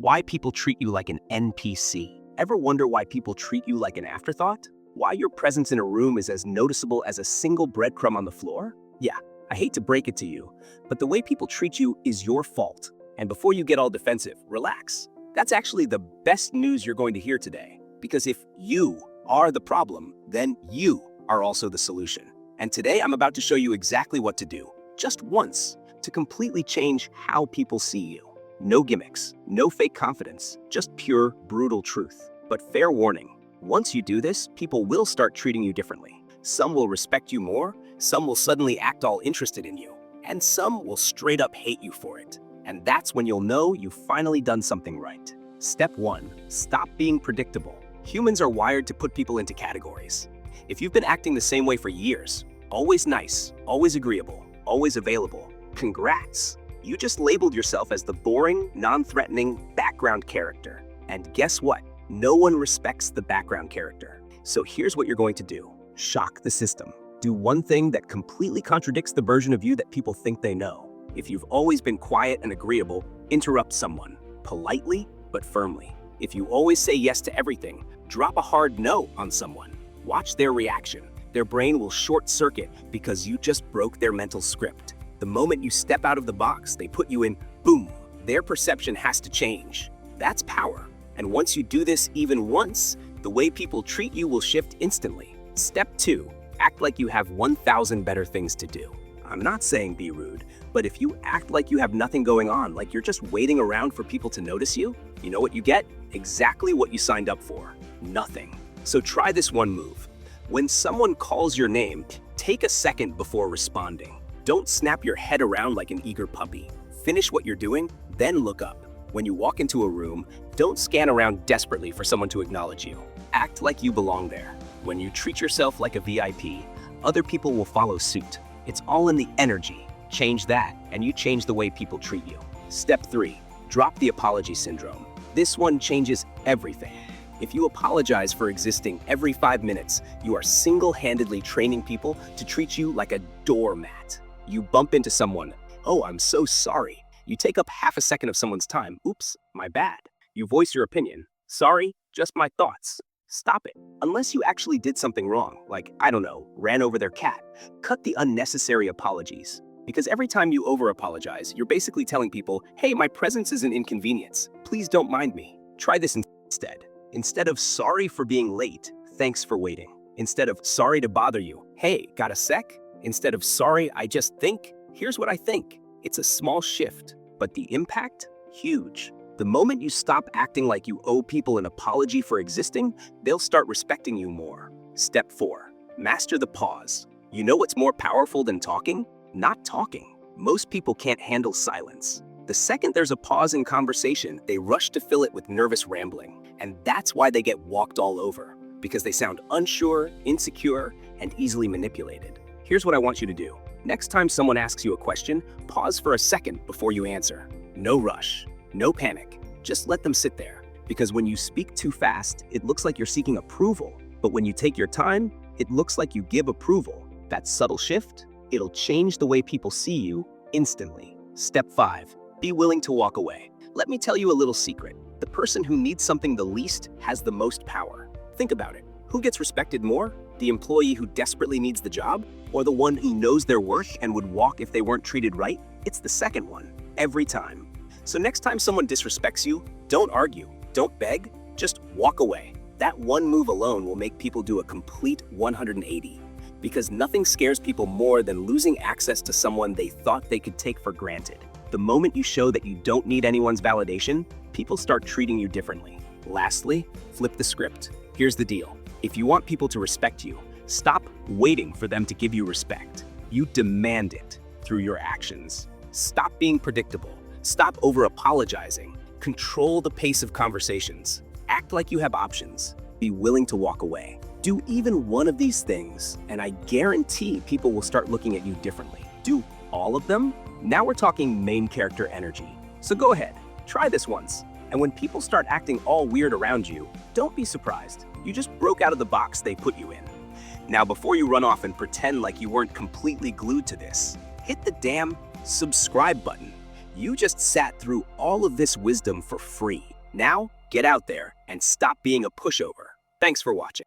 Why people treat you like an NPC. Ever wonder why people treat you like an afterthought? Why your presence in a room is as noticeable as a single breadcrumb on the floor? Yeah, I hate to break it to you, but the way people treat you is your fault. And before you get all defensive, relax. That's actually the best news you're going to hear today. Because if you are the problem, then you are also the solution. And today I'm about to show you exactly what to do, just once, to completely change how people see you. No gimmicks, no fake confidence, just pure, brutal truth. But fair warning, once you do this, people will start treating you differently. Some will respect you more, some will suddenly act all interested in you, and some will straight up hate you for it. And that's when you'll know you've finally done something right. Step 1. Stop being predictable. Humans are wired to put people into categories. If you've been acting the same way for years, always nice, always agreeable, always available, congrats. You just labeled yourself as the boring, non-threatening background character. And guess what? No one respects the background character. So here's what you're going to do. Shock the system. Do one thing that completely contradicts the version of you that people think they know. If you've always been quiet and agreeable, interrupt someone. Politely, but firmly. If you always say yes to everything, drop a hard no on someone. Watch their reaction. Their brain will short circuit because you just broke their mental script. The moment you step out of the box they put you in, boom, their perception has to change. That's power. And once you do this even once, the way people treat you will shift instantly. Step 2, act like you have 1,000 better things to do. I'm not saying be rude, but if you act like you have nothing going on, like you're just waiting around for people to notice you, you know what you get? Exactly what you signed up for. Nothing. So try this one move. When someone calls your name, take a second before responding. Don't snap your head around like an eager puppy. Finish what you're doing, then look up. When you walk into a room, don't scan around desperately for someone to acknowledge you. Act like you belong there. When you treat yourself like a VIP, other people will follow suit. It's all in the energy. Change that, and you change the way people treat you. Step 3, drop the apology syndrome. This one changes everything. If you apologize for existing every 5 minutes, you are single-handedly training people to treat you like a doormat. You bump into someone, oh, I'm so sorry. You take up half a second of someone's time, oops, my bad. You voice your opinion, sorry, just my thoughts. Stop it. Unless you actually did something wrong, like, I don't know, ran over their cat. Cut the unnecessary apologies. Because every time you over-apologize, you're basically telling people, hey, my presence is an inconvenience. Please don't mind me. Try this instead. Instead of sorry for being late, thanks for waiting. Instead of sorry to bother you, hey, got a sec? Instead of sorry, I just think, here's what I think. It's a small shift, but the impact, huge. The moment you stop acting like you owe people an apology for existing, they'll start respecting you more. Step 4, master the pause. You know what's more powerful than talking? Not talking. Most people can't handle silence. The second there's a pause in conversation, they rush to fill it with nervous rambling. And that's why they get walked all over, because they sound unsure, insecure, and easily manipulated. Here's what I want you to do. Next time someone asks you a question, pause for a second before you answer. No rush, no panic. Just let them sit there. Because when you speak too fast, it looks like you're seeking approval. But when you take your time, it looks like you give approval. That subtle shift, it'll change the way people see you instantly. Step 5, be willing to walk away. Let me tell you a little secret. The person who needs something the least has the most power. Think about it. Who gets respected more? The employee who desperately needs the job? Or the one who knows their worth and would walk if they weren't treated right? It's the second one, every time. So next time someone disrespects you, don't argue, don't beg, just walk away. That one move alone will make people do a complete 180. Because nothing scares people more than losing access to someone they thought they could take for granted. The moment you show that you don't need anyone's validation, people start treating you differently. Lastly, flip the script. Here's the deal. If you want people to respect you, stop waiting for them to give you respect. You demand it through your actions. Stop being predictable. Stop over-apologizing. Control the pace of conversations. Act like you have options. Be willing to walk away. Do even one of these things, and I guarantee people will start looking at you differently. Do all of them? Now we're talking main character energy. So go ahead, try this once. And when people start acting all weird around you, don't be surprised. You just broke out of the box they put you in. Now, before you run off and pretend like you weren't completely glued to this, hit the damn subscribe button. You just sat through all of this wisdom for free. Now, get out there and stop being a pushover. Thanks for watching.